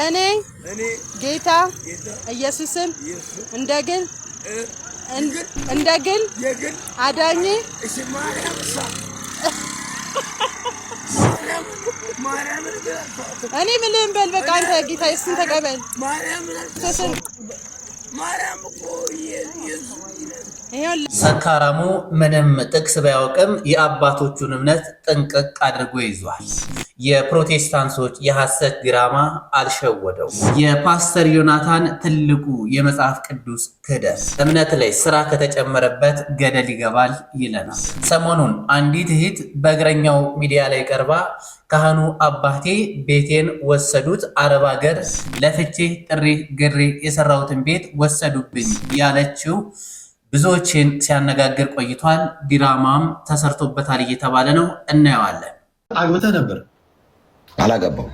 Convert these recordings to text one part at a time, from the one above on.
እኔ ጌታ ኢየሱስን እንደግል አዳኝ እኔ ምንም በል በቃ አንተ ጌታ ኢየሱስን ተቀበል ሰካራሙ ምንም ጥቅስ ባያውቅም የአባቶቹን እምነት ጥንቅቅ አድርጎ ይዟል። የፕሮቴስታንቶች የሐሰት ድራማ አልሸወደው። የፓስተር ዮናታን ትልቁ የመጽሐፍ ቅዱስ ክህደት እምነት ላይ ስራ ከተጨመረበት ገደል ይገባል ይለናል። ሰሞኑን አንዲት እህት በእግረኛው ሚዲያ ላይ ቀርባ ካህኑ አባቴ ቤቴን ወሰዱት፣ አረብ ሀገር ለፍቼ ጥሪ ግሬ የሰራሁትን ቤት ወሰዱብኝ ያለችው ብዙዎችን ሲያነጋግር ቆይቷል። ዲራማም ተሰርቶበታል እየተባለ ነው። እናየዋለን። አግብተህ ነበር? አላገባው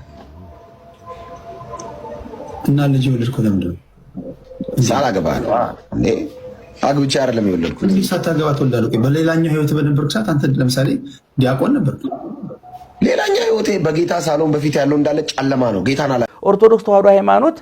እና ልጅ ወለድኩ። ለምንድን ነው ሳላገባ ነው እንዴ? አግብቼ አይደለም የወለድኩት። እንዴ ሳታገባ ትወልዳለህ? በሌላኛው ህይወት በነበርክ ሰዓት አንተ ለምሳሌ ዲያቆን ነበር። ሌላኛው ህይወቴ በጌታ ሳሎን በፊት ያለው እንዳለ ጨለማ ነው። ጌታን አላ ኦርቶዶክስ ተዋህዶ ሃይማኖት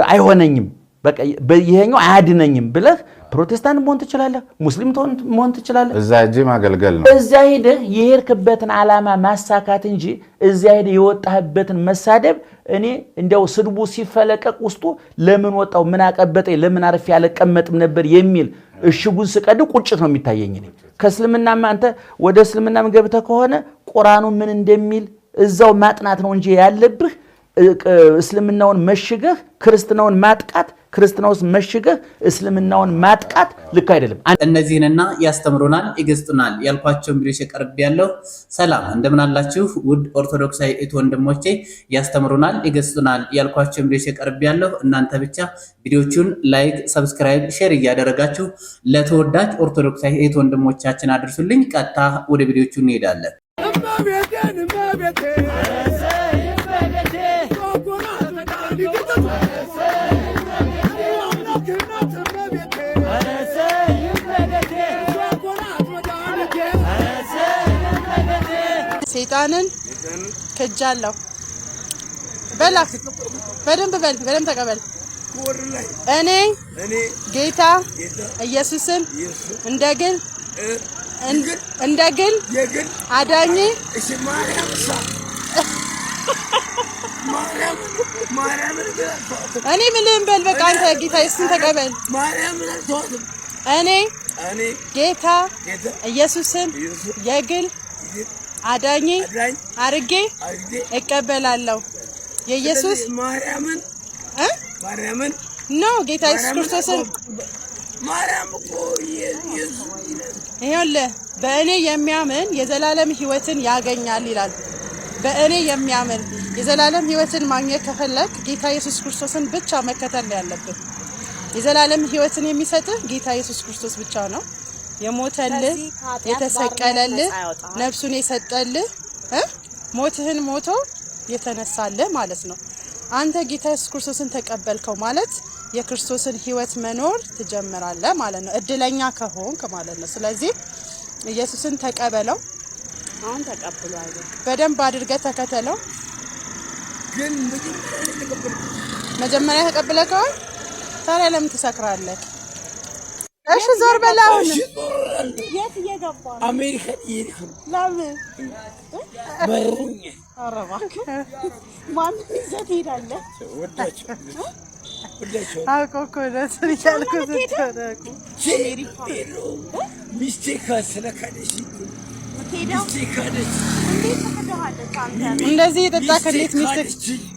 አይሆነኝም፣ በቃ ይሄኛው አያድነኝም ብለህ ፕሮቴስታንት መሆን ትችላለህ፣ ሙስሊም መሆን ትችላለህ። እዛ እጂ ማገልገል ነው። እዛ ሄደህ የሄድክበትን ዓላማ ማሳካት እንጂ እዛ ሄደህ የወጣህበትን መሳደብ እኔ እንደው ስድቡ ሲፈለቀቅ ውስጡ ለምን ወጣው ምን አቀበጠኝ ለምን አርፌ ያለቀመጥም ነበር የሚል እሽጉን ስቀድ ቁጭት ነው የሚታየኝ። እኔ ከእስልምናማ አንተ ወደ እስልምናም ገብተህ ከሆነ ቁርአኑ ምን እንደሚል እዛው ማጥናት ነው እንጂ ያለብህ እስልምናውን መሽገህ ክርስትናውን ማጥቃት፣ ክርስትናውስ መሽገህ እስልምናውን ማጥቃት ልክ አይደለም። እነዚህንና ያስተምሩናል ይገስጡናል ያልኳቸው ቪዲዮዎች ቀርብ ያለው ሰላም እንደምን አላችሁ ውድ ኦርቶዶክሳዊ እህት ወንድሞቼ፣ ያስተምሩናል ይገስጡናል ያልኳቸው ቪዲዮዎች ቀርብ ያለው እናንተ ብቻ ቪዲዮቹን ላይክ፣ ሰብስክራይብ፣ ሼር እያደረጋችሁ ለተወዳጅ ኦርቶዶክሳዊ እህት ወንድሞቻችን አድርሱልኝ። ቀጥታ ወደ ቪዲዮቹ እንሄዳለን። ሰይጣንን ከጃለሁ በላ በደንብ ተቀበል። እኔ ጌታ ኢየሱስን እንደግል አዳኝ እኔ ምንም በል በቃ አንተ ጌታ ኢየሱስን ተቀበል። እኔ ጌታ ኢየሱስን የግል አዳኝ አርጌ እቀበላለሁ። የኢየሱስ ማርያምን ነው ጌታ ኢየሱስ ክርስቶስን ማርያም እኮ ይኸውልህ በእኔ የሚያምን የዘላለም ሕይወትን ያገኛል ይላል። በእኔ የሚያምን የዘላለም ሕይወትን ማግኘት ከፈለክ ጌታ ኢየሱስ ክርስቶስን ብቻ መከተል ነው ያለብህ። የዘላለም ሕይወትን የሚሰጥህ ጌታ ኢየሱስ ክርስቶስ ብቻ ነው። የሞተልህ የተሰቀለልህ ነፍሱን የሰጠልህ ሞትህን ሞቶ የተነሳልህ ማለት ነው። አንተ ጌታ ኢየሱስ ክርስቶስን ተቀበልከው ማለት የክርስቶስን ሕይወት መኖር ትጀምራለህ ማለት ነው። እድለኛ ከሆንክ ማለት ነው። ስለዚህ ኢየሱስን ተቀበለው። አሁን ተቀበለው፣ በደንብ አድርገህ ተከተለው። ግን መጀመሪያ ተቀበለከው ታዲያ ለምን ትሰክራለህ? እሺ ዞር በላው። የት እየገባ ነው? አሜሪካ ይሄድኩ። ለምን በሩኝ? አረባክ ማን ይዘት ይላል? ወዳቸው አልኮኮ ለስሪ ያልኩት ተደረኩ አሜሪካ ሚስቴክ ስለካደሽ እንደዚህ የጠጣህ እንዴት ሚስትህ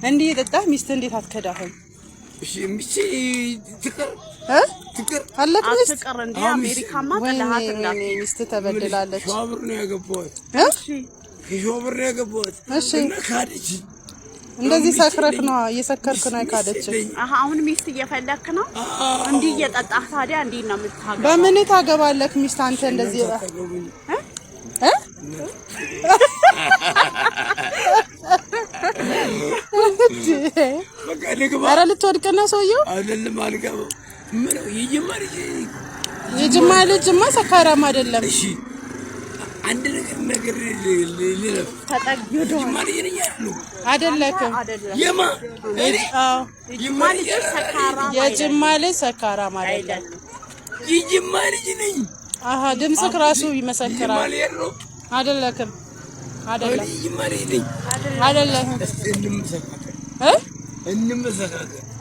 እንዲህ የጠጣህ ሚስትህ እንዴት አትከዳህም? እሺ ሚስቴ ትቅር አለክ ሚስት ትቅር እንዴ? አሜሪካማ ተዳሃት እንዳት ሚስትህ ተበድላለች። ሻብር ነው ያገባሁት። እሺ ሻብር ነው ያገባሁት። እሺ ካደች እንደዚህ ሰክረክ ነው እየሰከርክ ነው ካደች። አሁን ሚስት እየፈለክ ነው እንዲህ እየጠጣህ ታዲያ እንዴ ነው የምታገባው? በምን ታገባለክ ሚስት አንተ እንደዚህ ኧረ ልትወድቅ ነው ሰውዬው። አይደለም አልገባም። ምን የጅማ ልጅማ ሰካራም አይደለም። እሺ አንድ ነገር ልለፍ ተጠግዶ ማለት ነው አይደለክም የማ የጅማ ልጅ ሰካራም አይደለም የጅማ ልጅ ነኝ አሃ ድምጽክ ራሱ ይመሰክራል አይደለክም አይደለም የጅማ ልጅ ነኝ አይደለም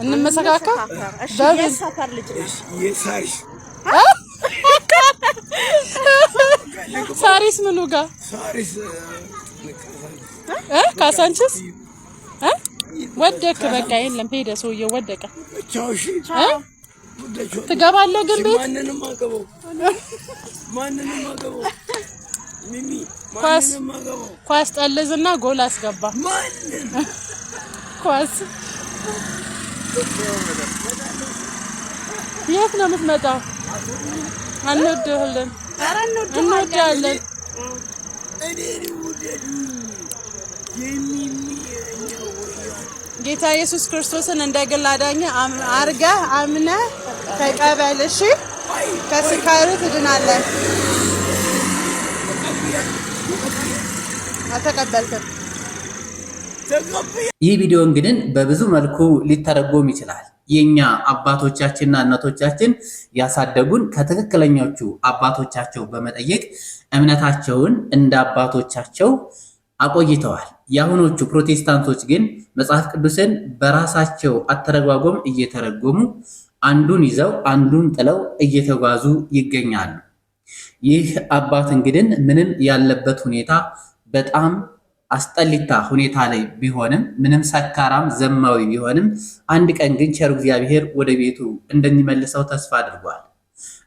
እንመሰካካ እሺ የሰፈር ልጅ ነው የሳሪስ ሳሪስ ምኑ ጋር ሳሪስ ካሳንችስ ወደክ በቃ የለም ሄደ ሰውዬው ወደቀ ቻውሺ ትገባለህ ግን ቤት ማንንም አገባው ሚሚ ኳስ ጠልዝና ጎል አስገባ ኳስ የት ነው የምትመጣው አንወድህልን እንወዳለን ጌታ ኢየሱስ ክርስቶስን እንደግል አዳኝ አርገህ አምነህ ተቀበል እሺ ከስካሩ ትድናለህ አተቀበልከም ይህ ቪዲዮ እንግዲህ በብዙ መልኩ ሊተረጎም ይችላል። የኛ አባቶቻችንና እናቶቻችን ያሳደጉን ከትክክለኞቹ አባቶቻቸው በመጠየቅ እምነታቸውን እንደ አባቶቻቸው አቆይተዋል። የአሁኖቹ ፕሮቴስታንቶች ግን መጽሐፍ ቅዱስን በራሳቸው አተረጓጎም እየተረጎሙ አንዱን ይዘው አንዱን ጥለው እየተጓዙ ይገኛሉ። ይህ አባት እንግዲህ ምንም ያለበት ሁኔታ በጣም አስጠሊታ ሁኔታ ላይ ቢሆንም ምንም ሰካራም ዘማዊ ቢሆንም አንድ ቀን ግን ቸሩ እግዚአብሔር ወደ ቤቱ እንደሚመልሰው ተስፋ አድርጓል።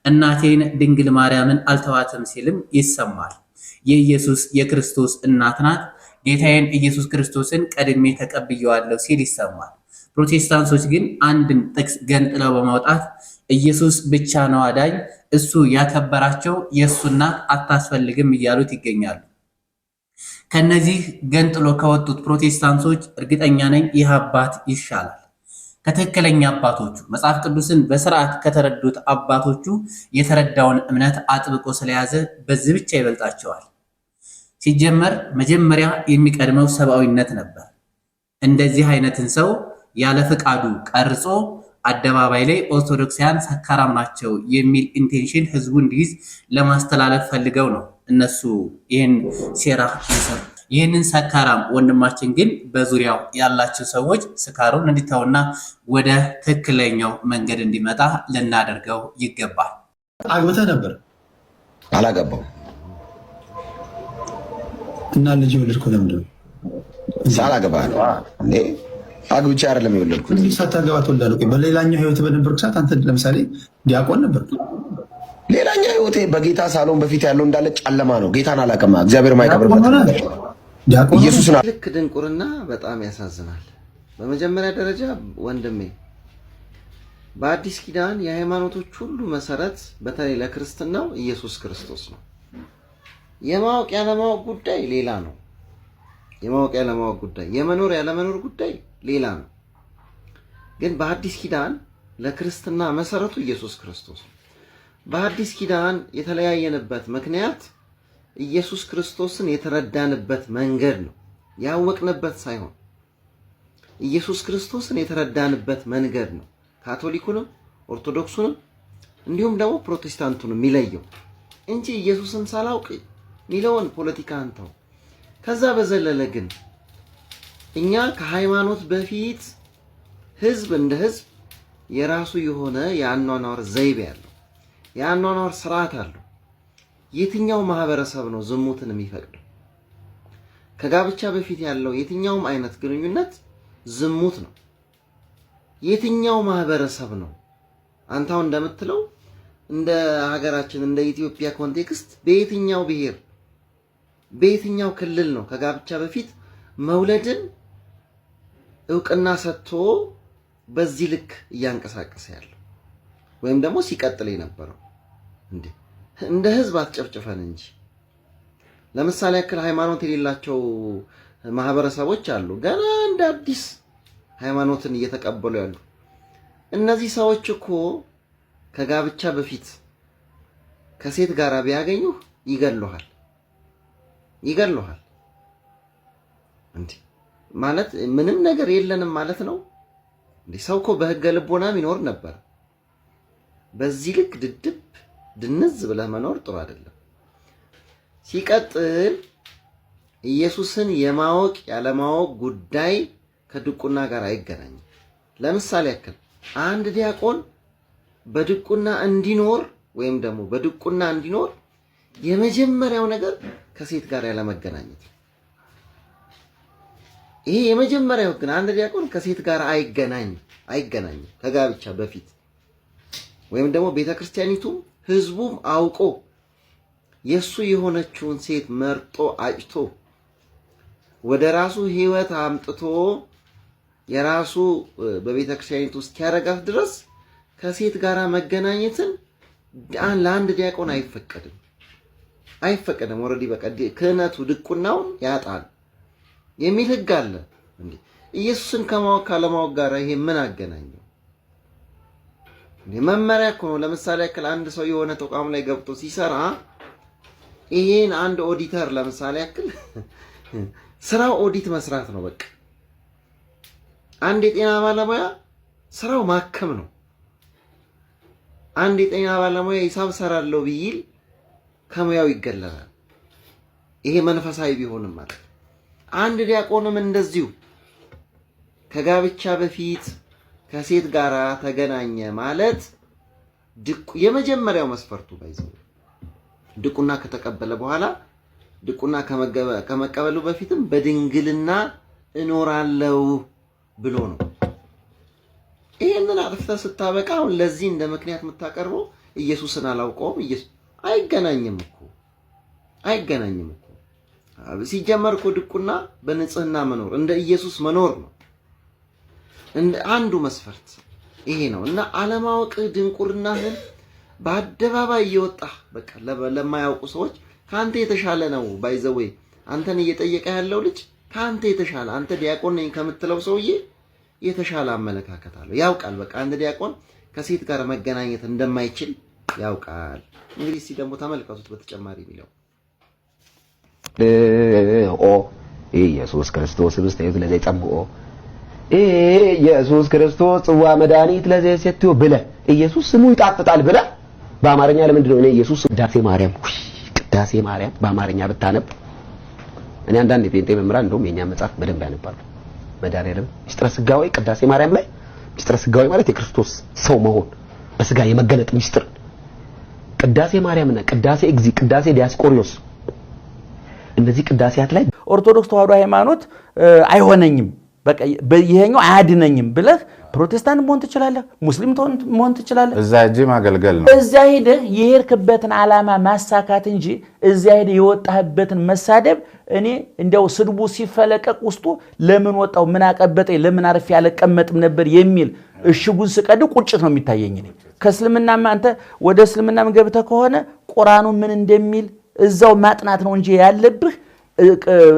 እናቴን ድንግል ማርያምን አልተዋትም ሲልም ይሰማል። የኢየሱስ የክርስቶስ እናት ናት። ጌታዬን ኢየሱስ ክርስቶስን ቀድሜ ተቀብየዋለሁ ሲል ይሰማል። ፕሮቴስታንቶች ግን አንድን ጥቅስ ገንጥለው በማውጣት ኢየሱስ ብቻ ነው አዳኝ፣ እሱ ያከበራቸው የእሱ እናት አታስፈልግም እያሉት ይገኛሉ። ከነዚህ ገንጥሎ ከወጡት ፕሮቴስታንቶች እርግጠኛ ነኝ ይህ አባት ይሻላል። ከትክክለኛ አባቶቹ መጽሐፍ ቅዱስን በስርዓት ከተረዱት አባቶቹ የተረዳውን እምነት አጥብቆ ስለያዘ በዚህ ብቻ ይበልጣቸዋል። ሲጀመር መጀመሪያ የሚቀድመው ሰብአዊነት ነበር። እንደዚህ አይነትን ሰው ያለ ፍቃዱ ቀርጾ አደባባይ ላይ ኦርቶዶክሳውያን ሰካራም ናቸው የሚል ኢንቴንሽን ህዝቡ እንዲይዝ ለማስተላለፍ ፈልገው ነው እነሱ ይህን ሴራ ይሰሩ። ይህንን ሰካራም ወንድማችን ግን በዙሪያው ያላቸው ሰዎች ስካሩን እንዲተውና ወደ ትክክለኛው መንገድ እንዲመጣ ልናደርገው ይገባል። አግብተህ ነበር? አላገባው እና ልጅ የወለድከው ለምንድን ነው? ሳላገባ ነው እንዴ? አግብቼ አይደለም የወለድኩት። እንዴ ሳታገባ ትወልዳለህ? በሌላኛው ህይወት በነበርክ ሰዓት አንተ ለምሳሌ ዲያቆን ነበር። ሌላኛው ህይወቴ በጌታ ሳሎን በፊት ያለው እንዳለ ጨለማ ነው። ጌታን አላውቅም። እግዚአብሔር ማይከብርበት ኢየሱስን ልክ ድንቁርና በጣም ያሳዝናል። በመጀመሪያ ደረጃ ወንድሜ በአዲስ ኪዳን የሃይማኖቶች ሁሉ መሰረት በተለይ ለክርስትናው ኢየሱስ ክርስቶስ ነው። የማወቅ ያለማወቅ ጉዳይ ሌላ ነው። የማወቅ ያለማወቅ ጉዳይ፣ የመኖር ያለመኖር ጉዳይ ሌላ ነው። ግን በአዲስ ኪዳን ለክርስትና መሰረቱ ኢየሱስ ክርስቶስ ነው። በአዲስ ኪዳን የተለያየንበት ምክንያት ኢየሱስ ክርስቶስን የተረዳንበት መንገድ ነው። ያወቅንበት ሳይሆን ኢየሱስ ክርስቶስን የተረዳንበት መንገድ ነው ካቶሊኩንም ኦርቶዶክሱንም እንዲሁም ደግሞ ፕሮቴስታንቱንም የሚለየው እንጂ ኢየሱስን ሳላውቅ ሚለውን ፖለቲካ አንተው። ከዛ በዘለለ ግን እኛ ከሃይማኖት በፊት ህዝብ እንደ ህዝብ የራሱ የሆነ የአኗኗር ዘይቤ ያለው የአኗኗር ስርዓት አለው። የትኛው ማህበረሰብ ነው ዝሙትን የሚፈቅደው? ከጋብቻ በፊት ያለው የትኛውም አይነት ግንኙነት ዝሙት ነው። የትኛው ማህበረሰብ ነው? አንተው እንደምትለው እንደ ሀገራችን እንደ ኢትዮጵያ ኮንቴክስት በየትኛው ብሔር በየትኛው ክልል ነው ከጋብቻ በፊት መውለድን እውቅና ሰጥቶ በዚህ ልክ እያንቀሳቀሰ ያለው ወይም ደግሞ ሲቀጥል የነበረው? እንደ ህዝብ አትጨፍጭፈን እንጂ። ለምሳሌ ያክል ሃይማኖት የሌላቸው ማህበረሰቦች አሉ፣ ገና እንደ አዲስ ሃይማኖትን እየተቀበሉ ያሉ። እነዚህ ሰዎች እኮ ከጋብቻ በፊት ከሴት ጋር ቢያገኙ ይገሉሃል። ይገድሉሃል። እንዴ ማለት ምንም ነገር የለንም ማለት ነው እንዴ? ሰው እኮ በህገ ልቦናም ይኖር ነበር። በዚህ ልክ ድድብ ድንዝ ብለህ መኖር ጥሩ አይደለም። ሲቀጥል ኢየሱስን የማወቅ ያለማወቅ ጉዳይ ከድቁና ጋር አይገናኝም። ለምሳሌ ያክል አንድ ዲያቆን በድቁና እንዲኖር ወይም ደግሞ በድቁና እንዲኖር የመጀመሪያው ነገር ከሴት ጋር ያለ መገናኘት። ይሄ የመጀመሪያው ግን አንድ ዲያቆን ከሴት ጋር አይገናኝም ከጋብቻ በፊት ወይም ደግሞ ቤተክርስቲያኒቱም ህዝቡም አውቆ የሱ የሆነችውን ሴት መርጦ አጭቶ ወደ ራሱ ህይወት አምጥቶ የራሱ በቤተክርስቲያኒቱ ውስጥ ያረጋት ድረስ ከሴት ጋር መገናኘትን ለአንድ ዲያቆን አይፈቀድም። ኦሬዲ በቃ ክህነቱ ድቁናውን ያጣል የሚል ህግ አለ እንዴ? ኢየሱስን ከማወቅ ካለማወቅ ጋር ይሄ ምን አገናኘው? መመሪያ እኮ ነው። ለምሳሌ ያክል አንድ ሰው የሆነ ተቋም ላይ ገብቶ ሲሰራ ይሄን አንድ ኦዲተር ለምሳሌ ያክል ስራው ኦዲት መስራት ነው። በቃ አንድ የጤና ባለሙያ ስራው ማከም ነው። አንድ የጤና ባለሙያ ሂሳብ ሰራለው ቢል ከሙያው ይገለላል። ይሄ መንፈሳዊ ቢሆንም ማለት አንድ ዲያቆንም እንደዚሁ ከጋብቻ በፊት ከሴት ጋር ተገናኘ ማለት የመጀመሪያው መስፈርቱ ባይዘው ድቁና ከተቀበለ በኋላ ድቁና ከመቀበሉ በፊትም በድንግልና እኖራለው ብሎ ነው። ይሄንን አጥፍተህ ስታበቃ አሁን ለዚህ እንደ ምክንያት የምታቀርበው ኢየሱስን አላውቀውም ኢየሱስ አይገናኝም እኮ ሲጀመር እኮ ድቁና በንጽህና መኖር እንደ ኢየሱስ መኖር ነው። እንደ አንዱ መስፈርት ይሄ ነው እና አለማወቅ ድንቁርናህን በአደባባይ እየወጣ በቃ ለማያውቁ ሰዎች ካንተ የተሻለ ነው ባይዘው አንተን እየጠየቀ ያለው ልጅ ካንተ የተሻለ አንተ ዲያቆን ነኝ ከምትለው ሰውዬ የተሻለ አመለካከት አለው። ያውቃል በቃ አንድ ዲያቆን ከሴት ጋር መገናኘት እንደማይችል ያውቃል። እንግዲህ እስቲ ደግሞ ተመልከቱት በተጨማሪ የሚለው ኢየሱስ ክርስቶስ ብስተይት ለዘይ ጸምኦ ኢየሱስ ክርስቶስ ጽዋ መድኃኒት ለዘይ ሰጥቶ ብለ ኢየሱስ ስሙ ይጣፍጣል ብለ በአማርኛ ለምንድን ነው እኔ ኢየሱስ ቅዳሴ ማርያም በአማርኛ ብታነብ እኔ አንዳንድ የጴንጤ መምህራን እንደውም የኛ መጽሐፍ በደንብ ያነባሉ። መድኃኒዓለም ሚስጥረ ስጋዌ ቅዳሴ ማርያም ላይ ሚስጥረ ስጋዌ ማለት የክርስቶስ ሰው መሆን በስጋ የመገለጥ ሚስጥር ቅዳሴ ማርያምና ቅዳሴ እግዚእ ቅዳሴ ዲያስቆሪዮስ እነዚህ ቅዳሴያት ላይ ኦርቶዶክስ ተዋህዶ ሃይማኖት አይሆነኝም በቃ ይሄኛው አያድነኝም ብለህ ፕሮቴስታንት መሆን ትችላለህ፣ ሙስሊም መሆን ትችላለህ። እዛ እጂ ማገልገል ነው። እዛ ሄደህ የሄድክበትን ዓላማ ማሳካት እንጂ እዛ ሄደህ የወጣህበትን መሳደብ እኔ እንደው ስድቡ ሲፈለቀቅ ውስጡ ለምን ወጣው ምን አቀበጠኝ ለምን አርፌ ያለቀመጥም ነበር የሚል እሽጉን ስቀድ ቁጭት ነው የሚታየኝ። እኔ ከእስልምናማ አንተ ወደ እስልምናም ገብተህ ከሆነ ቁርአኑ ምን እንደሚል እዛው ማጥናት ነው እንጂ ያለብህ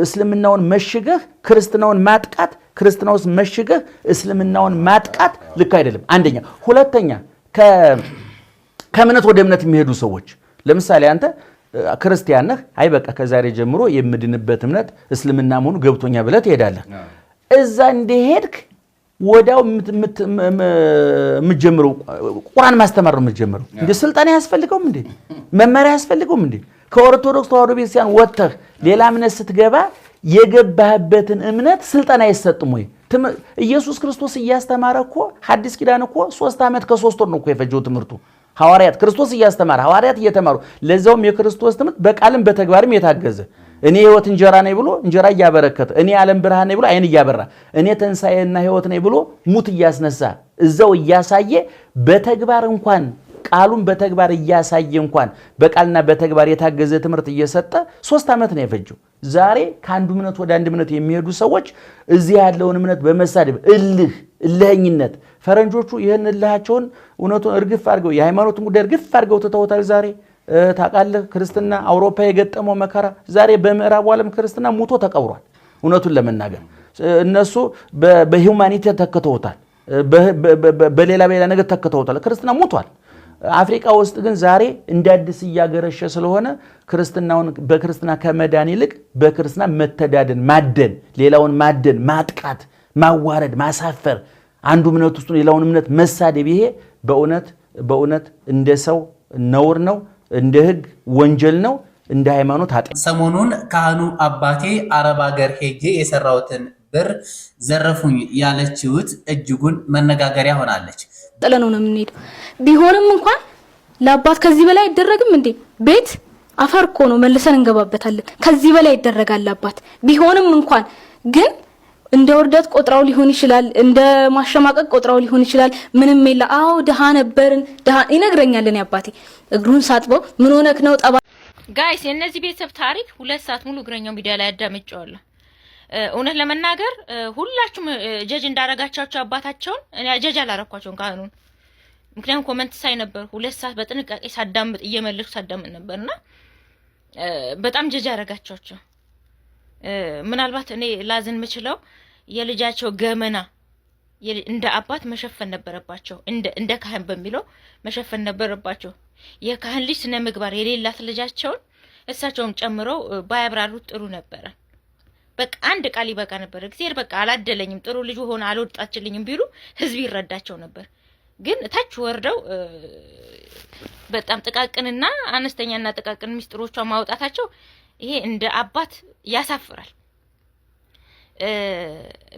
እስልምናውን መሽገህ ክርስትናውን ማጥቃት ክርስትናውስ መሽገህ እስልምናውን ማጥቃት ልክ አይደለም። አንደኛ። ሁለተኛ ከእምነት ወደ እምነት የሚሄዱ ሰዎች ለምሳሌ አንተ ክርስቲያን ነህ፣ አይ በቃ ከዛሬ ጀምሮ የምድንበት እምነት እስልምና መሆኑ ገብቶኛ ብለህ ትሄዳለህ። እዛ እንደሄድክ ወዳው የምትጀምረው ቁርአን ማስተማር ነው የምትጀምረው እንዴ? ስልጣን ያስፈልገውም እንዴ? መመሪያ ያስፈልገውም እንዴ? ከኦርቶዶክስ ተዋህዶ ቤተክርስቲያን ወጥተህ ሌላ እምነት ስትገባ የገባህበትን እምነት ስልጣን አይሰጥም ወይ? ኢየሱስ ክርስቶስ እያስተማረ እኮ ሐዲስ ኪዳን እኮ 3 ዓመት ከ3 ወር ነው እኮ የፈጀው ትምህርቱ። ሐዋርያት ክርስቶስ እያስተማረ ሐዋርያት እየተማሩ ለዛውም የክርስቶስ ትምህርት በቃልም በተግባርም የታገዘ እኔ ሕይወት እንጀራ ነኝ ብሎ እንጀራ እያበረከተ እኔ ዓለም ብርሃን ነኝ ብሎ አይን እያበራ እኔ ትንሣኤና ሕይወት ነኝ ብሎ ሙት እያስነሳ እዛው እያሳየ በተግባር እንኳን ቃሉን በተግባር እያሳየ እንኳን በቃልና በተግባር የታገዘ ትምህርት እየሰጠ 3 ዓመት ነው የፈጀው። ዛሬ ከአንዱ እምነት ወደ አንድ እምነት የሚሄዱ ሰዎች እዚህ ያለውን እምነት በመሳደብ እልህኝነት ፈረንጆቹ ይህን እልሃቸውን እውነቱን እርግፍ አድርገው የሃይማኖትን ጉዳይ እርግፍ አድርገው ትተውታል። ዛሬ ታውቃለህ ክርስትና አውሮፓ የገጠመው መከራ ዛሬ በምዕራቡ ዓለም ክርስትና ሙቶ ተቀብሯል። እውነቱን ለመናገር እነሱ በሂውማኒቲ ተከተውታል፣ በሌላ ነገር ተከተውታል። ክርስትና ሙቷል። አፍሪካ ውስጥ ግን ዛሬ እንደ አዲስ እያገረሸ ስለሆነ ክርስትናውን በክርስትና ከመዳን ይልቅ በክርስትና መተዳደን፣ ማደን፣ ሌላውን ማደን፣ ማጥቃት፣ ማዋረድ፣ ማሳፈር፣ አንዱ እምነት ውስጥ ሌላውን እምነት መሳደብ ይሄ በእውነት እንደ ሰው ነውር ነው፣ እንደ ሕግ ወንጀል ነው፣ እንደ ሃይማኖት ኃጢአት። ሰሞኑን ካህኑ አባቴ አረብ ሀገር ሄጄ የሰራሁትን ብር ዘረፉኝ ያለችውት እጅጉን መነጋገሪያ ሆናለች። ጥለነው ነው የምንሄደው። ቢሆንም እንኳን ለአባት ከዚህ በላይ አይደረግም እንዴ? ቤት አፈር እኮ ነው፣ መልሰን እንገባበታለን። ከዚህ በላይ ይደረጋል አባት። ቢሆንም እንኳን ግን እንደ ወርደት ቆጥራው ሊሆን ይችላል፣ እንደ ማሸማቀቅ ቆጥራው ሊሆን ይችላል። ምንም የለ። አዎ ደሃ ነበርን፣ ደሃ ይነግረኛል። እኔ አባቴ እግሩን ሳጥበው ምን ሆነክ ነው ጠባ ጋይስ። የነዚህ ቤተሰብ ታሪክ 2 ሰዓት ሙሉ እግረኛው ሚዲያ ላይ አዳምጬዋለሁ። እውነት ለመናገር ሁላችሁም ጀጅ እንዳረጋቻቸው አባታቸውን እኔ ጀጅ አላረኳቸውን ካህኑን። ምክንያቱም ኮሜንት ሳይ ነበር 2 ሰዓት በጥንቃቄ ሳዳምጥ እየመለስኩ ሳዳምጥ ነበርና በጣም ጀጅ አረጋቻቸው። ምናልባት እኔ ላዝን የምችለው የልጃቸው ገመና እንደ አባት መሸፈን ነበረባቸው፣ እንደ ካህን በሚለው መሸፈን ነበረባቸው። የካህን ልጅ ስነ ምግባር የሌላት ልጃቸውን እሳቸውም ጨምረው ባያብራሩት ጥሩ ነበረ። በቃ አንድ ቃል ይበቃ ነበር። እግዚአብሔር በቃ አላደለኝም፣ ጥሩ ልጅ ሆነ አልወጣችልኝም ቢሉ ህዝብ ይረዳቸው ነበር። ግን ታች ወርደው በጣም ጥቃቅንና አነስተኛና ጥቃቅን ሚስጥሮቿ ማውጣታቸው ይሄ እንደ አባት ያሳፍራል።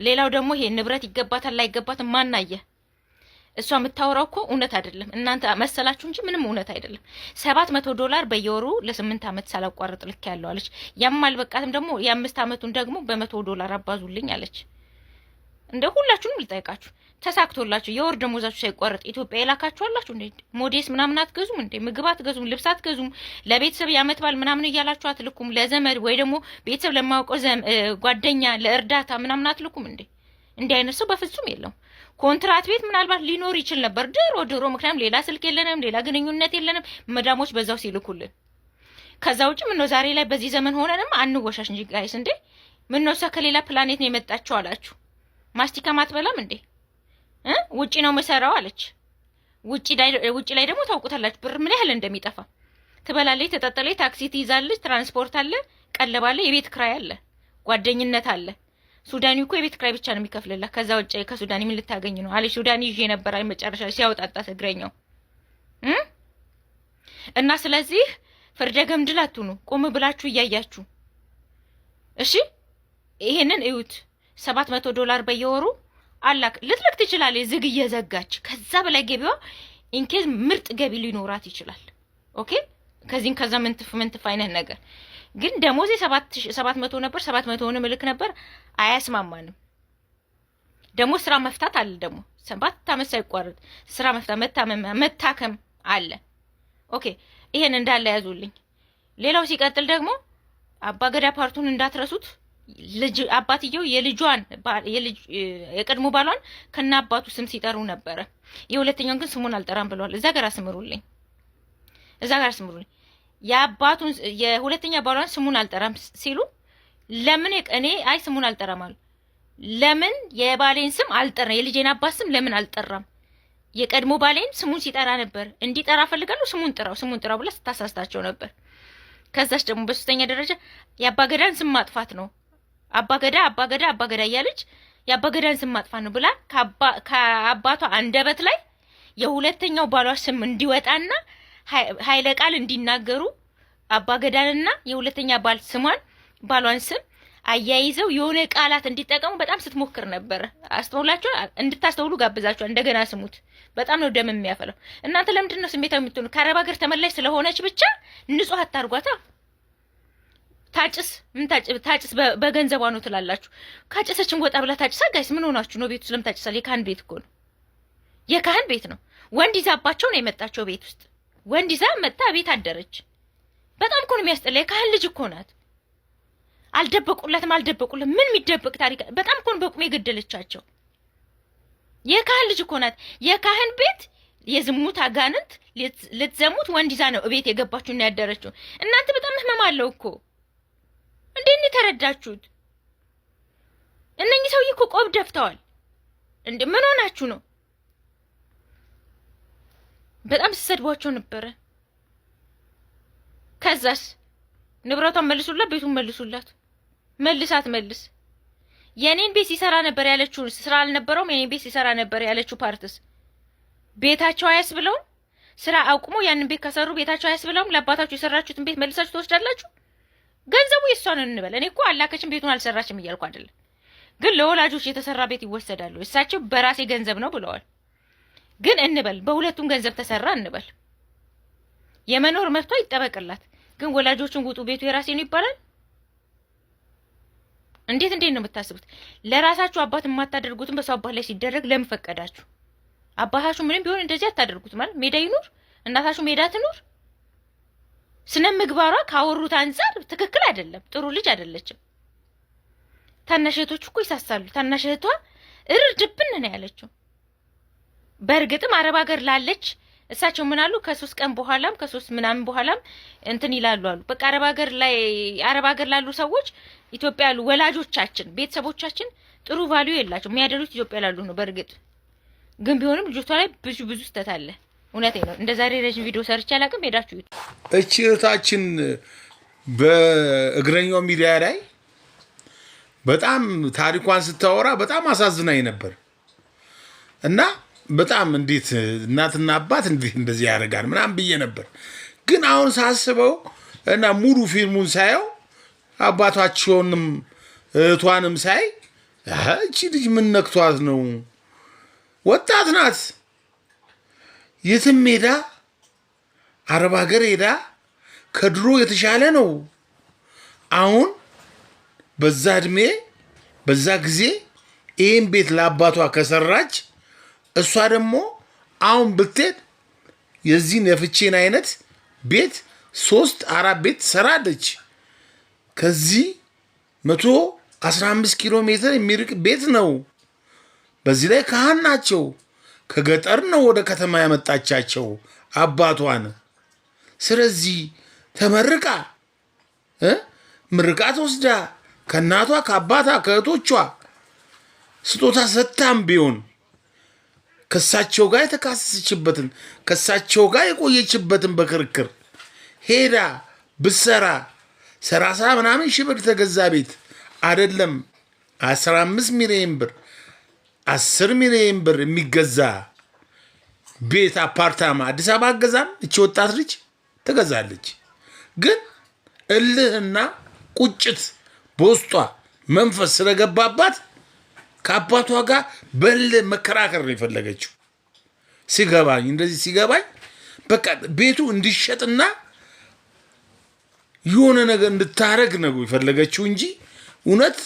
ሌላው ደግሞ ይሄ ንብረት ይገባታል ላይገባትም ማናየ እሷ የምታወራው እኮ እውነት አይደለም። እናንተ መሰላችሁ እንጂ ምንም እውነት አይደለም። $700 በየወሩ ለ8 ዓመት ሳላቋርጥ ልክ ያለው አለች። ያማል በቃትም ደግሞ የ5 ዓመቱን ደግሞ በ$100 አባዙልኝ አለች። እንደ ሁላችሁንም ልጠይቃችሁ ተሳክቶላችሁ የወር ደሞዛችሁ ሳይቋረጥ ኢትዮጵያ የላካችሁ አላችሁ እንዴ? ሞዴስ ምናምን አትገዙም እንዴ? ምግብ አትገዙም? ልብስ አትገዙም? ለቤተሰብ ያመት ባል ምናምን እያላችሁ አትልኩም? ለዘመድ ወይ ደግሞ ቤተሰብ ለማውቀው ጓደኛ ለእርዳታ ምናምን አትልኩም እንዴ? እንዲህ አይነት ሰው በፍጹም የለም። ኮንትራት ቤት ምናልባት ሊኖር ይችል ነበር ድሮ፣ ምክንያቱም ሌላ ስልክ የለንም፣ ሌላ ግንኙነት የለንም፣ መዳሞች በዛው ሲልኩልን። ከዛ ውጭ ምን ነው ዛሬ ላይ በዚህ ዘመን ሆነንም አንወሻሽ እንጂ ጋይስ እንዴ ምን ነው ከሌላ ፕላኔት ነው የመጣችው አላችሁ። ማስቲካ ማትበላም እንዴ? ውጪ ነው መሰራው አለች። ውጪ ላይ ደግሞ ታውቁታላችሁ ብር ምን ያህል እንደሚጠፋ። ትበላለች፣ ትጠጣለች፣ ታክሲ ትይዛለች፣ ትራንስፖርት አለ፣ ቀለብ አለ፣ የቤት ክራይ አለ፣ ጓደኝነት አለ። ሱዳኒ እኮ የቤት ክራይ ብቻ ነው የሚከፍልላት። ከዛ ውጪ ከሱዳኒ ምን ልታገኝ ነው አለች። ሱዳኒ ይዤ ነበር አይ መጨረሻ ሲያወጣጣት እግረኛው እና ስለዚህ ፍርደ ገምድል አትሁኑ። ቆም ብላችሁ እያያችሁ እሺ። ይሄንን እዩት። $700 በየወሩ አላክ ልትልክ ትችላለች። ዝግ እየዘጋች ከዛ በላይ ገቢዋ ኢንኬዝ ምርጥ ገቢ ሊኖራት ይችላል። ኦኬ ከዚህም ከዛ ምንትፍ አይነት ነገር ግን ደሞዜ 700 ነበር 700 ምልክ ነበር አያስማማንም። ደሞ ስራ መፍታት አለ። ደሞ 7 ዓመት ሳይቋረጥ ስራ መፍታት መታከም አለ። ኦኬ ይሄን እንዳለ ያዙልኝ። ሌላው ሲቀጥል ደግሞ አባገዳ ፓርቱን እንዳትረሱት። ልጅ አባትየው የቀድሞ ባሏን ከና አባቱ ስም ሲጠሩ ነበረ። የሁለተኛውን ግን ስሙን አልጠራም ብለዋል። እዛ ጋር አስምሩልኝ። የአባቱን የሁለተኛ ባሏን ስሙን አልጠራም ሲሉ ለምን እኔ አይ ስሙን አልጠራም አሉ። ለምን የባሌን ስም አልጠራም? የልጄን አባት ስም ለምን አልጠራም? የቀድሞ ባሌን ስሙን ሲጠራ ነበር። እንዲጠራ ፈልጋለሁ ስሙን ጥራው ብላ ስታሳስታቸው ነበር። ከዛች ደግሞ በሶስተኛ ደረጃ የአባገዳን ስም ማጥፋት ነው። አባገዳ እያለች የአባገዳን ስም ማጥፋት ነው ብላ ከአባቷ አንደበት ላይ የሁለተኛው ባሏ ስም እንዲወጣና ኃይለ ቃል እንዲናገሩ አባገዳንና የሁለተኛ ባሏን ስም አያይዘው የሆነ ቃላት እንዲጠቀሙ በጣም ስትሞክር ነበር። አስተውላችሁ እንድታስተውሉ ጋብዛችሁ እንደገና ስሙት። በጣም ነው ደም የሚያፈለው። እናንተ ለምንድን ነው ስሜታው የምትሆኑ? ከአረብ ሀገር ተመላሽ ስለሆነች ብቻ ንጹህ አታርጓታ። ታጭስ በገንዘቧ ነው ትላላችሁ። ካጨሰችን ወጣ ብላ ታጭሳ። ጋይስ ምን ሆናችሁ ነው? ቤቱ ስለምን ታጭሳል? የካህን ቤት እኮ ነው። የካህን ቤት ነው። ወንድ ይዛባቸው ነው የመጣቸው ቤት ውስጥ። ወንድ ይዛ መጣ ቤት አደረች። በጣም እኮ ነው የሚያስጠላ። የካህን ልጅ እኮ ናት። አልደበቁለትም። ምን የሚደበቅ ታሪክ? በጣም እኮ ነው በቁም የገደለቻቸው። የካህን ልጅ እኮ ናት። የካህን ቤት የዝሙት አጋንንት ልትዘሙት ወንድ ይዛ ነው ቤት የገባችው እና ያደረችው። እናንተ በጣም ህመም አለው እኮ። እንዴት ተረዳችሁት? እነኚህ ሰውዬ እኮ ቆብ ደፍተዋል። እንዴ ምን ሆናችሁ ነው? በጣም ሲሰድቧቸው ነበረ። ከዛስ ንብረቷን መልሱላት፣ ቤቱን መልሱላት። መልሳት መልስ። የኔን ቤት ሲሰራ ነበር ያለችው ስራ አልነበረውም። የኔን ቤት ሲሰራ ነበር ያለችው ፓርትስ ቤታቸው አያስብለውም። ስራ አቁሞ ያንን ቤት ከሰሩ ቤታቸው አያስብለውም። ለአባታችሁ የሰራችሁትን ቤት መልሳችሁ ትወስዳላችሁ። ገንዘቡ የሷን እንበል። እኔ እኮ አላከችም ቤቱን አልሰራችም እያልኩ አይደለም፣ ግን ለወላጆች የተሰራ ቤት ይወሰዳሉ። እሳቸው በራሴ ገንዘብ ነው ብለዋል። ግን እንበል በሁለቱም ገንዘብ ተሰራ እንበል፣ የመኖር መብቷ ይጠበቅላት። ግን ወላጆችን ውጡ ቤቱ የራሴ ነው ይባላል? እንዴት ነው የምታስቡት? ለራሳችሁ አባት የማታደርጉትን በሰው አባት ላይ ሲደረግ ለምን ፈቀዳችሁ? አባታችሁ ምንም ቢሆን እንደዚህ አታደርጉት ማለት ሜዳ ይኑር፣ እናታችሁ ሜዳ ትኑር። ስነ ምግባሯ ካወሩት አንፃር ትክክል አይደለም፣ ጥሩ ልጅ አይደለችም። ታናሽ እህቶች እኮ ይሳሳሉ። ታናሽ እህቷ እርድብን ነው ያለችው። በእርግጥም አረብ ሀገር ላለች እሳቸው ምን አሉ? ከ3 ቀን በኋላም ከ3 ምናምን በኋላም እንትን ይላሉ አሉ። በቃ አረብ ሀገር ላሉ ሰዎች ኢትዮጵያ ያሉ ወላጆቻችን ቤተሰቦቻችን ጥሩ ቫልዩ የላቸው፣ የሚያደሉት ኢትዮጵያ ላሉ ነው። በእርግጥ ግን ቢሆንም ልጅቷ ላይ ብዙ ስህተት አለ። እውነቴን ነው። እንደ ዛሬ ረጅም ቪዲዮ ሰርቼ አላውቅም። ሄዳችሁ ይሉ እቺ እህታችን በእግረኛው ሚዲያ ላይ በጣም ታሪኳን ስታወራ በጣም አሳዝናኝ ነበር እና በጣም እንዴት እናትና አባት እንዴት እንደዚህ ያደርጋል ምናምን ብዬ ነበር። ግን አሁን ሳስበው እና ሙሉ ፊልሙን ሳየው አባታቸውንም እህቷንም ሳይ እቺ ልጅ ምን ነክቷት ነው? ወጣት ናት። የትም ሄዳ አረብ ሀገር ሄዳ ከድሮ የተሻለ ነው። አሁን በዛ እድሜ በዛ ጊዜ ይህን ቤት ለአባቷ ከሰራች እሷ ደግሞ አሁን ብትሄድ የዚህን የፍቼን አይነት ቤት 3-4 ቤት ትሰራለች። ከዚህ 115 ኪሎ ሜትር የሚርቅ ቤት ነው። በዚህ ላይ ካህን ናቸው። ከገጠር ነው ወደ ከተማ ያመጣቻቸው አባቷን። ስለዚህ ተመርቃ ምርቃት ወስዳ ከእናቷ ከአባቷ ከእህቶቿ ስጦታ ሰጥታም ቢሆን ከሳቸው ጋር የተካሰሰችበትን ከሳቸው ጋር የቆየችበትን በክርክር ሄዳ ብትሰራ 30 ምናምን ሺህ ብር ተገዛ ቤት አይደለም 15 ሚሊዮን ብር 10 ሚሊዮን ብር የሚገዛ ቤት አፓርታማ አዲስ አበባ አገዛም እቺ ወጣት ልጅ ትገዛለች። ግን እልህና ቁጭት በውስጧ መንፈስ ስለገባባት ከአባቷ ጋር በእልህ መከራከር ነው የፈለገችው። ሲገባኝ በቃ ቤቱ እንዲሸጥና የሆነ ነገር እንድታረግ ነው የፈለገችው እንጂ እውነት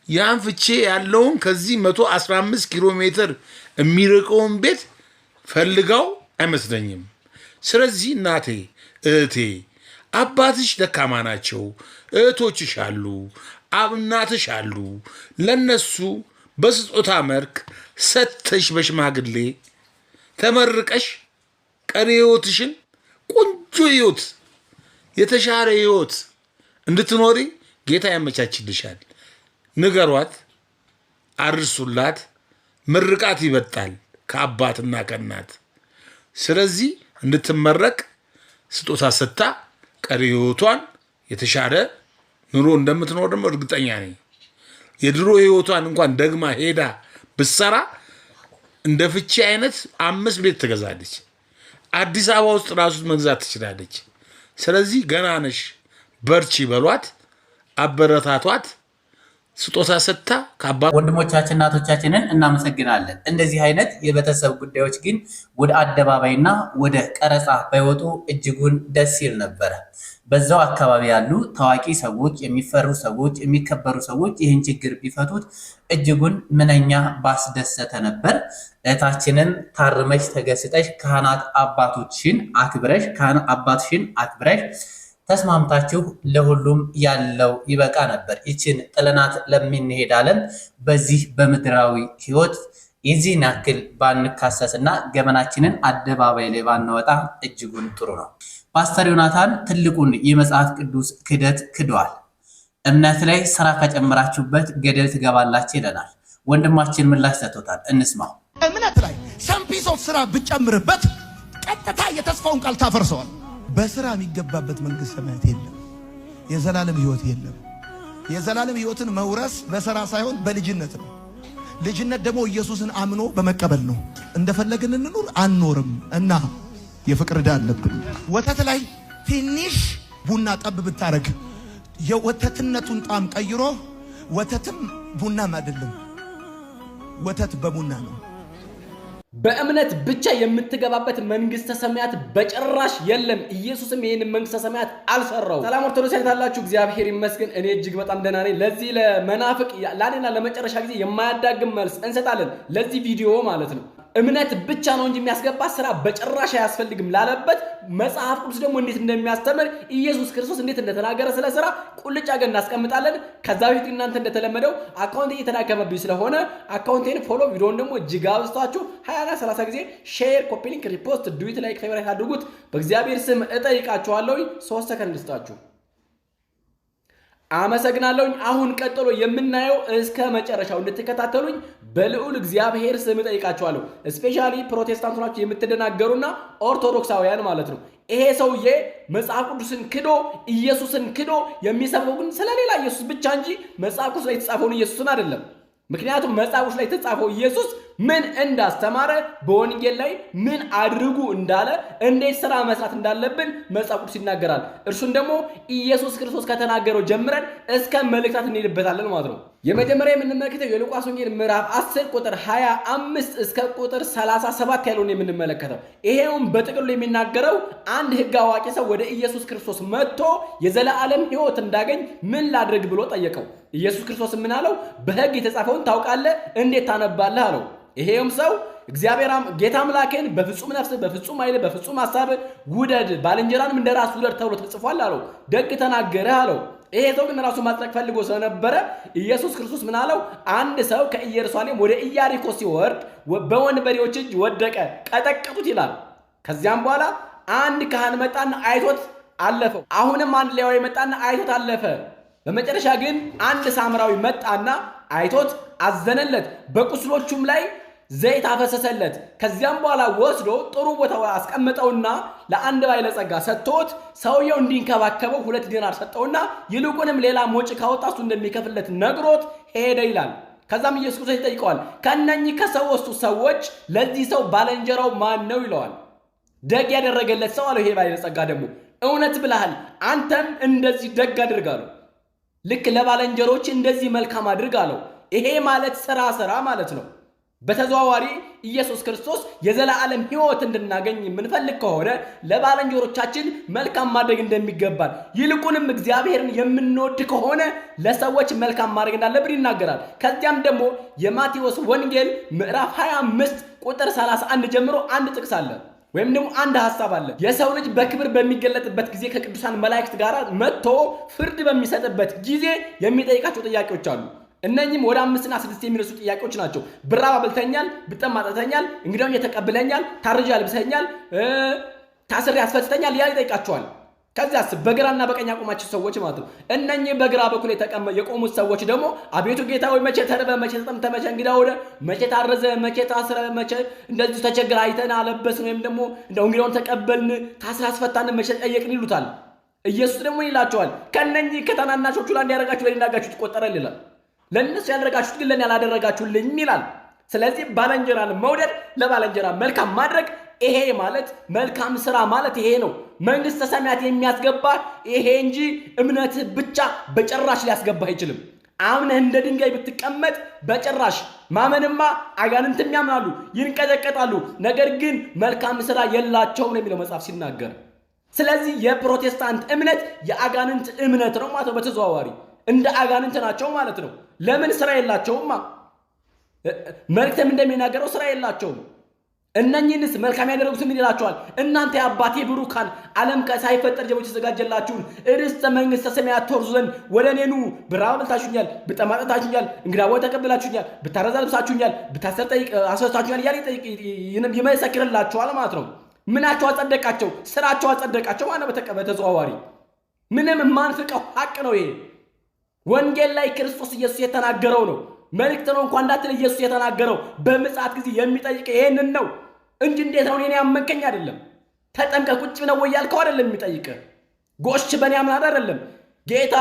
ያን ፍቼ ያለውን ከዚህ 115 ኪሎ ሜትር የሚርቀውን ቤት ፈልጋው አይመስለኝም። ስለዚህ እናቴ እህቴ አባትሽ ደካማ ናቸው፣ እህቶችሽ አሉ፣ እናትሽ አሉ። ለነሱ በስጦታ መልክ ሰተሽ በሽማግሌ ተመርቀሽ ቀሪ ህይወትሽን ቆንጆ ህይወት የተሻለ ህይወት እንድትኖሪ ጌታ ያመቻችልሻል። ንገሯት፣ አርሱላት። ምርቃት ይበልጣል ከአባትና ከእናት። ስለዚህ እንድትመረቅ ስጦታ ሰጥታ ቀሪ ህይወቷን የተሻለ ኑሮ እንደምትኖር ደግሞ እርግጠኛ ነኝ። የድሮ ህይወቷን እንኳን ደግማ ሄዳ ብትሰራ እንደ ፍቺ አይነት 5 ቤት ትገዛለች። አዲስ አበባ ውስጥ ራሱ መግዛት ትችላለች። ስለዚህ ገና ነሽ፣ በርቺ በሏት፣ አበረታቷት። ስጦታ ሰጥታ ወንድሞቻችን እናቶቻችንን እናመሰግናለን። እንደዚህ አይነት የቤተሰብ ጉዳዮች ግን ወደ አደባባይና ወደ ቀረጻ ባይወጡ እጅጉን ደስ ይል ነበረ። በዛው አካባቢ ያሉ ታዋቂ ሰዎች፣ የሚፈሩ ሰዎች፣ የሚከበሩ ሰዎች ይህን ችግር ቢፈቱት እጅጉን ምንኛ ባስደሰተ ነበር። እህታችንን ታርመሽ ተገስጠሽ ካህናት አባቶችሽን አክብረሽ ተስማምታችሁ ለሁሉም ያለው ይበቃ ነበር። ይችን ጥለናት ለምንሄድ ዓለም በዚህ በምድራዊ ህይወት የዚህን ያክል ባንካሰስና ገመናችንን አደባባይ ላይ ባንወጣ እጅጉን ጥሩ ነው። ፓስተር ዮናታን ትልቁን የመጽሐፍ ቅዱስ ክህደት ክደዋል። እምነት ላይ ስራ ከጨመራችሁበት ገደል ትገባላችሁ ይለናል። ወንድማችን ምላሽ ሰጥቶታል፣ እንስማው። እምነት ላይ ሰምፒስ ኦፍ ስራ ብጨምርበት በቀጥታ የተስፋውን ቃል ታፈርሰዋል። በስራ የሚገባበት መንግስት ሰማያት የለም። የዘላለም ህይወት የለም። የዘላለም ህይወትን መውረስ በስራ ሳይሆን በልጅነት ነው። ልጅነት ደግሞ ኢየሱስን አምኖ በመቀበል ነው። እንደፈለግን እንኑር አንኖርም እና የፍቅር ዕዳ አለብን። ወተት ላይ ትንሽ ቡና ጠብ ብታረግ የወተትነቱን ጣም ቀይሮ ወተትም ቡናም አይደለም፣ ወተት በቡና ነው። በእምነት ብቻ የምትገባበት መንግስተ ሰማያት በጭራሽ የለም። ኢየሱስም ይሄን መንግስተ ሰማያት አልሰራው። ሰላም ኦርቶዶክሳውያን ታላችሁ፣ እግዚአብሔር ይመስገን እኔ እጅግ በጣም ደህና ነኝ። ለዚህ ለመናፍቅ ላኔና ለመጨረሻ ጊዜ የማያዳግም መልስ እንሰጣለን ለዚህ ቪዲዮ ማለት ነው። እምነት ብቻ ነው እንጂ የሚያስገባ ስራ በጭራሽ አያስፈልግም ላለበት መጽሐፍ ቅዱስ ደግሞ እንዴት እንደሚያስተምር ኢየሱስ ክርስቶስ እንዴት እንደተናገረ ስለ ስራ ቁልጭ አገር እናስቀምጣለን። ከዛ በፊት እናንተ እንደተለመደው አካውንት እየተዳከመብኝ ስለሆነ አካውንቴን ፎሎ ቪዲዮውን ደግሞ እጅግ አብዝታችሁ 20 30 ጊዜ ሼር፣ ኮፒ ሊንክ፣ ሪፖስት፣ ዱዊት፣ ላይክ፣ ፌቨራይት አድርጉት። በእግዚአብሔር ስም እጠይቃችኋለሁ። 3 ሰከንድ ልስጣችሁ። አመሰግናለሁ። አሁን ቀጥሎ የምናየው እስከ መጨረሻው እንድትከታተሉኝ በልዑል እግዚአብሔር ስም ጠይቃችኋለሁ። ስፔሻሊ ፕሮቴስታንት ናችሁ የምትደናገሩና ኦርቶዶክሳውያን ማለት ነው። ይሄ ሰውዬ መጽሐፍ ቅዱስን ክዶ ኢየሱስን ክዶ የሚሰብከው ግን ስለሌላ ኢየሱስ ብቻ እንጂ መጽሐፍ ቅዱስ ላይ የተጻፈውን ኢየሱስን አይደለም። ምክንያቱም መጽሐፍ ቅዱስ ላይ የተጻፈው ኢየሱስ ምን እንዳስተማረ በወንጌል ላይ ምን አድርጉ እንዳለ እንዴት ስራ መስራት እንዳለብን መጽሐፍ ቅዱስ ይናገራል። እርሱን ደግሞ ኢየሱስ ክርስቶስ ከተናገረው ጀምረን እስከ መልእክታት እንሄድበታለን ማለት ነው። የመጀመሪያ የምንመለከተው የሉቃስ ወንጌል ምዕራፍ 10 ቁጥር 25 እስከ ቁጥር 37 ያለውን የምንመለከተው። ይሄውም በጥቅሉ የሚናገረው አንድ ሕግ አዋቂ ሰው ወደ ኢየሱስ ክርስቶስ መጥቶ የዘላለም ሕይወት እንዳገኝ ምን ላድርግ ብሎ ጠየቀው። ኢየሱስ ክርስቶስ ምን አለው? በሕግ የተጻፈውን ታውቃለህ፣ እንዴት ታነባለህ አለው። ይሄም ሰው ጌታ አምላክን በፍጹም ነፍስ፣ በፍጹም ኃይል፣ በፍጹም ሐሳብ ውደድ፣ ባልንጀራንም እንደራስ ውደድ ተብሎ ተጽፏል አለው። ደግ ተናገረህ አለው። ይሄ ሰው ግን ራሱ ማጽደቅ ፈልጎ ስለነበረ ኢየሱስ ክርስቶስ ምን አለው? አንድ ሰው ከኢየሩሳሌም ወደ ኢያሪኮ ሲወርድ በወንበዴዎች እጅ ወደቀ፣ ቀጠቀጡት ይላል። ከዚያም በኋላ አንድ ካህን መጣና አይቶት አለፈው። አሁንም አንድ ሌዋዊ መጣና አይቶት አለፈ። በመጨረሻ ግን አንድ ሳምራዊ መጣና አይቶት አዘነለት፣ በቁስሎቹም ላይ ዘይት አፈሰሰለት። ከዚያም በኋላ ወስዶ ጥሩ ቦታ አስቀምጠውና ለአንድ ባለጸጋ ሰጥቶት ሰውየው እንዲንከባከበው 2 ዲናር ሰጠውና ይልቁንም ሌላ ሞጭ ካወጣ እሱ እንደሚከፍለት ነግሮት ሄደ ይላል። ከዛም ኢየሱስ ክርስቶስ ይጠይቀዋል፣ ከነኚህ ከ3ቱ ሰዎች ለዚህ ሰው ባልንጀራው ማን ነው ይለዋል። ደግ ያደረገለት ሰው አለው። ይሄ ባለጸጋ ደግሞ እውነት ብለሃል፣ አንተም እንደዚህ ደግ አድርጋለሁ፣ ልክ ለባልንጀሮች እንደዚህ መልካም አድርግ አለው። ይሄ ማለት ስራ ማለት ነው። በተዘዋዋሪ ኢየሱስ ክርስቶስ የዘላለም ሕይወት እንድናገኝ የምንፈልግ ከሆነ ለባልንጀሮቻችን መልካም ማድረግ እንደሚገባል፣ ይልቁንም እግዚአብሔርን የምንወድ ከሆነ ለሰዎች መልካም ማድረግ እንዳለብን ይናገራል። ከዚያም ደግሞ የማቴዎስ ወንጌል ምዕራፍ 25 ቁጥር 31 ጀምሮ አንድ ጥቅስ አለ፣ ወይም ደግሞ አንድ ሐሳብ አለ። የሰው ልጅ በክብር በሚገለጥበት ጊዜ ከቅዱሳን መላእክት ጋር መጥቶ ፍርድ በሚሰጥበት ጊዜ የሚጠይቃቸው ጥያቄዎች አሉ። እነኚህም ወደ 5 እና 6 የሚነሱ ጥያቄዎች ናቸው። ብራብ አብልተኛል፣ ብጠማ አጠጥተኛል፣ እንግዳውን ተቀብለኛል፣ ታርጄ አልብሰኛል፣ ታስሬ አስፈትተኛል እያለ ይጠይቃቸዋል። ከዚያስ በግራና በቀኝ ያቆማቸው ሰዎች ማለት ነው። እነኚህ በግራ በኩል የቆሙት ሰዎች ደግሞ አቤቱ ጌታ ሆይ መቼ ተርበ፣ መቼ ተጠምተ፣ መቼ እንግዳ ሆነ፣ መቼ ታረዘ፣ መቼ ታስረ፣ መቼ እንደዚህ ተቸግረ አይተን አለበስን፣ ወይም ደግሞ እንደው እንግዳውን ተቀበልን፣ ታስረ አስፈታን፣ መቼ ጠየቅን ይሉታል። ኢየሱስ ደግሞ ይላቸዋል ከነኚህ ከታናናሾቹ ላይ እንዲያደርጋችሁ ለእኔ እንዳደረጋችሁት ይቆጠራል ይላል። ለእነሱ ያደረጋችሁት ግን ለእኔ ያላደረጋችሁልኝ ይላል። ስለዚህ ባልንጀራን መውደድ፣ ለባልንጀራ መልካም ማድረግ፣ ይሄ ማለት መልካም ስራ ማለት ይሄ ነው። መንግስተ ሰማያት የሚያስገባ ይሄ እንጂ እምነትህ ብቻ በጭራሽ ሊያስገባህ አይችልም። አምነህ እንደ ድንጋይ ብትቀመጥ በጭራሽ ማመንማ አጋንንትም ያምናሉ፣ ይንቀጠቀጣሉ፣ ነገር ግን መልካም ስራ የላቸውም ነው የሚለው መጽሐፍ ሲናገር። ስለዚህ የፕሮቴስታንት እምነት የአጋንንት እምነት ነው ማለት ነው። በተዘዋዋሪ እንደ አጋንንት ናቸው ማለት ነው። ለምን? ስራ የላቸውማ። መልእክትም እንደሚናገረው ስራ የላቸውም። እነኚህንስ መልካም ያደረጉት ምን ይላቸዋል? እናንተ የአባቴ ብሩካን ዓለም ሳይፈጠር ጀምሮ የተዘጋጀላችሁን ርስተ መንግሥተ ሰማያት ትወርሱ ዘንድ ወደ እኔ ኑ። ብራብ አብልታችሁኛል፣ ብጠማ አጠጥታችሁኛል፣ እንግዳ ተቀብላችሁኛል፣ ብታረዝ አልብሳችሁኛል፣ ብታሰር አስፈታችሁኛል እያለ ይመሰክርላቸዋል ማለት ነው። ምናቸው አጸደቃቸው? ስራቸው አጸደቃቸው ማለት በተዘዋዋሪ ምንም የማንፍቀው ሀቅ ነው። ይሄ ወንጌል ላይ ክርስቶስ ኢየሱስ የተናገረው ነው። መልእክት ነው እንኳን እንዳትል ኢየሱስ የተናገረው በምጽአት ጊዜ የሚጠይቅ ይሄንን ነው እንጂ እንዴት ነው እኔን ያመንከኝ አይደለም። ተጠምቀህ ቁጭ ብለው ወይ ያልከው አይደለም የሚጠይቅህ። ጎሽ በእኔ አምናለሁ አይደለም። ጌታ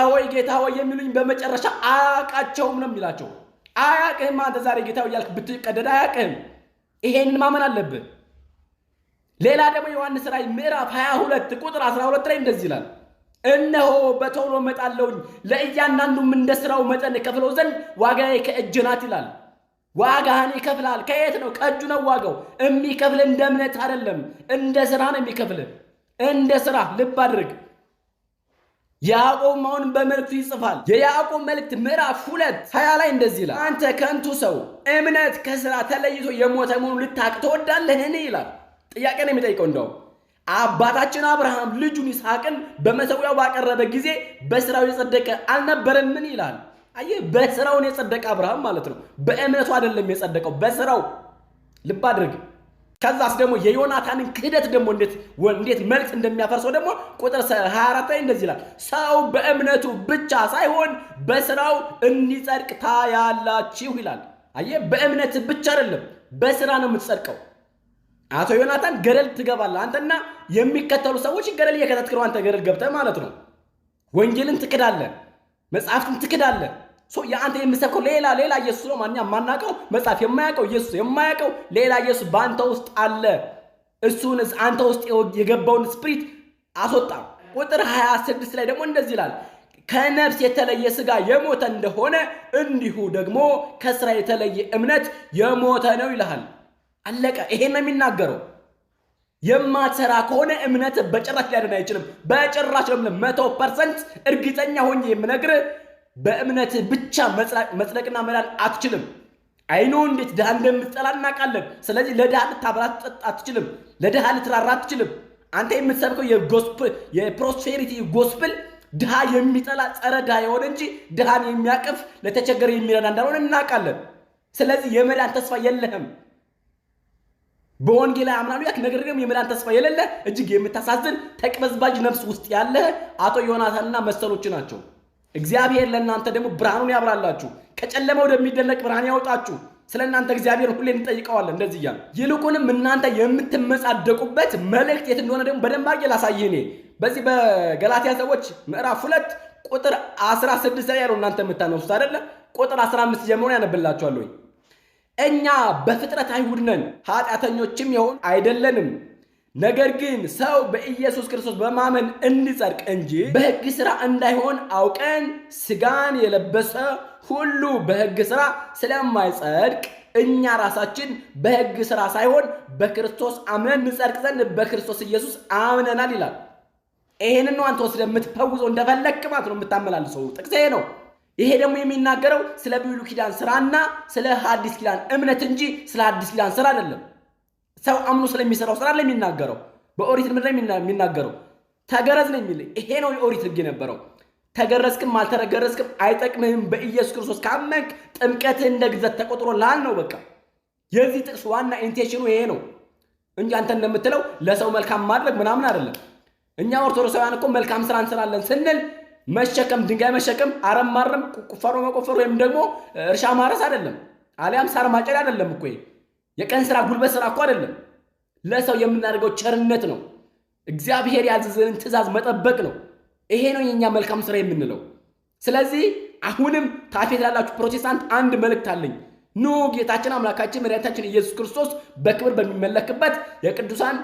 ሆይ የሚሉኝ በመጨረሻ አያውቃቸውም ነው የሚላቸው። አያውቅህም። አንተ ዛሬ ጌታ ሆይ ያልክ ብትቀደድ አያውቅህም። ይሄንን ማመን አለብህ። ሌላ ደግሞ ዮሐንስ ራእይ ምዕራፍ 22 ቁጥር 12 ላይ እንደዚህ ይላል፣ እነሆ በቶሎ እመጣለሁኝ ለእያንዳንዱም እንደ ስራው መጠን ከፍለው ዘንድ ዋጋዬ ከእጅ ናት ይላል። ዋጋህን ይከፍላል። ከየት ነው? ከእጁ ነው ዋጋው። የሚከፍል እንደ እምነት አይደለም፣ እንደ ስራ ነው የሚከፍል። እንደ ስራ ልብ አድርግ። ያዕቆብ አሁን በመልእክቱ ይጽፋል። የያዕቆብ መልእክት ምዕራፍ 2:20 ላይ እንደዚህ ይላል፣ አንተ ከንቱ ሰው እምነት ከስራ ተለይቶ የሞተ መሆኑን ልታውቅ ትወዳለህን? ይላል። ጥያቄ ነው የሚጠይቀው። እንደው አባታችን አብርሃም ልጁን ይስሐቅን በመሠዊያው ባቀረበ ጊዜ በስራው የጸደቀ አልነበረምን? ይላል። አየህ፣ በስራውን የጸደቀ አብርሃም ማለት ነው። በእምነቱ አይደለም የጸደቀው፣ በስራው። ልብ አድርግ። ከዛስ ደግሞ የዮናታንን ክህደት ደግሞ እንዴት መልእክት እንደሚያፈርሰው ደግሞ ቁጥር 24 ላይ እንደዚህ ይላል፣ ሰው በእምነቱ ብቻ ሳይሆን በስራው እንዲጸድቅ ታያላችሁ ይላል። አየህ፣ በእምነት ብቻ አይደለም በስራ ነው የምትጸድቀው። አቶ ዮናታን ገደል ትገባለህ። አንተና የሚከተሉ ሰዎች ገደል እየከተትክ ነው። አንተ ገደል ገብተህ ማለት ነው። ወንጌልን ትክዳለህ፣ መጽሐፍትን ትክዳለህ። የአንተ የምሰብከው ሌላ ኢየሱስ ነው። ማንኛ የማናውቀው መጽሐፍ የማያውቀው ኢየሱስ የማያውቀው ሌላ ኢየሱስ በአንተ ውስጥ አለ። እሱን አንተ ውስጥ የገባውን ስፕሪት አስወጣ። ቁጥር 26 ላይ ደግሞ እንደዚህ ይላል፣ ከነፍስ የተለየ ስጋ የሞተ እንደሆነ እንዲሁ ደግሞ ከስራ የተለየ እምነት የሞተ ነው ይልሃል። አለቀ። ይሄን ነው የሚናገረው። የማትሰራ ከሆነ እምነት በጭራሽ ሊያድን አይችልም። በጭራሽ ነው 100% እርግጠኛ ሆኜ የምነግርህ፣ በእምነት ብቻ መጽደቅና መዳን አትችልም። አይኖ እንዴት ድሃ እንደምትጠላ እናውቃለን። ስለዚህ ለድሃ ልታበላ አትችልም። ለድሃ ልትራራ አትችልም። አንተ የምትሰብከው የፕሮስፔሪቲ ጎስፕል ድሃ የሚጠላ ጸረ ድሃ የሆነ እንጂ ድሃን የሚያቅፍ ለተቸገረ የሚረዳ እንዳልሆነ እናውቃለን። ስለዚህ የመዳን ተስፋ የለህም። በወንጌል አምናለሁ ያክ ነገር ግን የመዳን ተስፋ የሌለ እጅግ የምታሳዝን ተቅበዝባዥ ነፍስ ውስጥ ያለ አቶ ዮናታንና መሰሎች ናቸው። እግዚአብሔር ለእናንተ ደግሞ ብርሃኑን ያብራላችሁ፣ ከጨለማ ወደሚደነቅ ብርሃን ያወጣችሁ። ስለ እናንተ እግዚአብሔር ሁሌ እንጠይቀዋለን እንደዚህ እያለ። ይልቁንም እናንተ የምትመጻደቁበት መልእክት የት እንደሆነ ደግሞ በደንብ አድርጌ ላሳይህ። እኔ በዚህ በገላትያ ሰዎች ምዕራፍ 2 ቁጥር 16 ላይ ያለው እናንተ የምታነሱት አይደለ? ቁጥር 15 ጀምሮ ያነብላችኋለሁ። እኛ በፍጥረት አይሁድ ነን፣ ኃጢአተኞችም ይሆን አይደለንም። ነገር ግን ሰው በኢየሱስ ክርስቶስ በማመን እንዲጸድቅ እንጂ በሕግ ሥራ እንዳይሆን አውቀን ሥጋን የለበሰ ሁሉ በሕግ ሥራ ስለማይጸድቅ እኛ ራሳችን በሕግ ሥራ ሳይሆን በክርስቶስ አምነን እንጸድቅ ዘንድ በክርስቶስ ኢየሱስ አምነናል ይላል። ይሄንን ነው አንተ ወስደህ የምትፈውዘው እንደፈለክ ማለት ነው፣ የምታመላልሰው ጥቅስ ይሄ ነው። ይሄ ደግሞ የሚናገረው ስለ ብሉይ ኪዳን ስራና ስለ ሐዲስ ኪዳን እምነት እንጂ ስለ ሐዲስ ኪዳን ስራ አይደለም። ሰው አምኖ ስለሚሰራው ስራ ላይ የሚናገረው በኦሪት ምድር ላይ የሚናገረው ተገረዝ ነው የሚል ይሄ ነው የኦሪት ሕግ የነበረው። ተገረዝክም አልተገረዝክም አይጠቅምህም። በኢየሱስ ክርስቶስ ካመንክ ጥምቀትህ እንደ ግዘት ተቆጥሮልሃል ነው በቃ። የዚህ ጥቅስ ዋና ኢንቴንሽኑ ይሄ ነው እንጂ አንተ እንደምትለው ለሰው መልካም ማድረግ ምናምን አይደለም። እኛ ኦርቶዶክሳውያን እኮ መልካም ስራ እንሰራለን ስንል መሸከም፣ ድንጋይ መሸከም፣ አረም ማረም፣ ቁፋሮ መቆፈር ወይም ደግሞ እርሻ ማረስ አይደለም። አሊያም ሳር ማጨድ አይደለም እኮ። የቀን ስራ ጉልበት ስራ እኮ አይደለም። ለሰው የምናደርገው ቸርነት ነው። እግዚአብሔር ያዘዘንን ትእዛዝ መጠበቅ ነው። ይሄ ነው የኛ መልካም ስራ የምንለው። ስለዚህ አሁንም ታፌት ላላችሁ ፕሮቴስታንት አንድ መልእክት አለኝ። ኑ ጌታችን አምላካችን መድኃኒታችን ኢየሱስ ክርስቶስ በክብር በሚመለክበት የቅዱሳን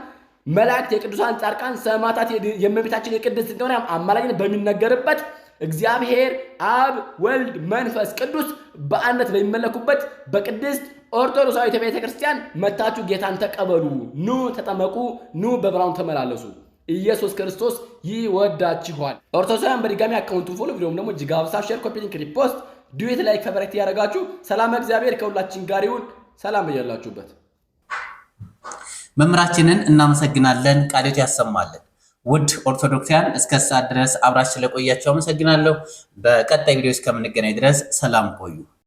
መላእክት፣ የቅዱሳን ጻድቃን፣ ሰማዕታት፣ የእመቤታችን የቅድስት ድንግል ማርያም አማላጅነት በሚነገርበት እግዚአብሔር አብ፣ ወልድ፣ መንፈስ ቅዱስ በአንድነት በሚመለኩበት በቅድስት ኦርቶዶክሳዊት ቤተ ክርስቲያን መታችሁ ጌታን ተቀበሉ። ኑ ተጠመቁ፣ ኑ በብርሃኑ ተመላለሱ። ኢየሱስ ክርስቶስ ይወዳችኋል። ኦርቶዶክሳውያን በድጋሚ አካውንቱን ፎሎ፣ ቪዲዮም ደግሞ እጅግ አብሳ ሼር፣ ኮፒ ሊንክ፣ ሪፖስት፣ ዱዌት፣ ላይክ፣ ፌቨራይት ያደረጋችሁ ሰላም እግዚአብሔር ከሁላችን ጋር ይሁን። ሰላም እያላችሁበት መምህራችንን እናመሰግናለን። ቃልዮት ያሰማልን። ውድ ኦርቶዶክሳውያን እስከ ሰዓት ድረስ አብራችሁ ስለቆያችሁ አመሰግናለሁ። በቀጣይ ቪዲዮ እስከምንገናኝ ድረስ ሰላም ቆዩ።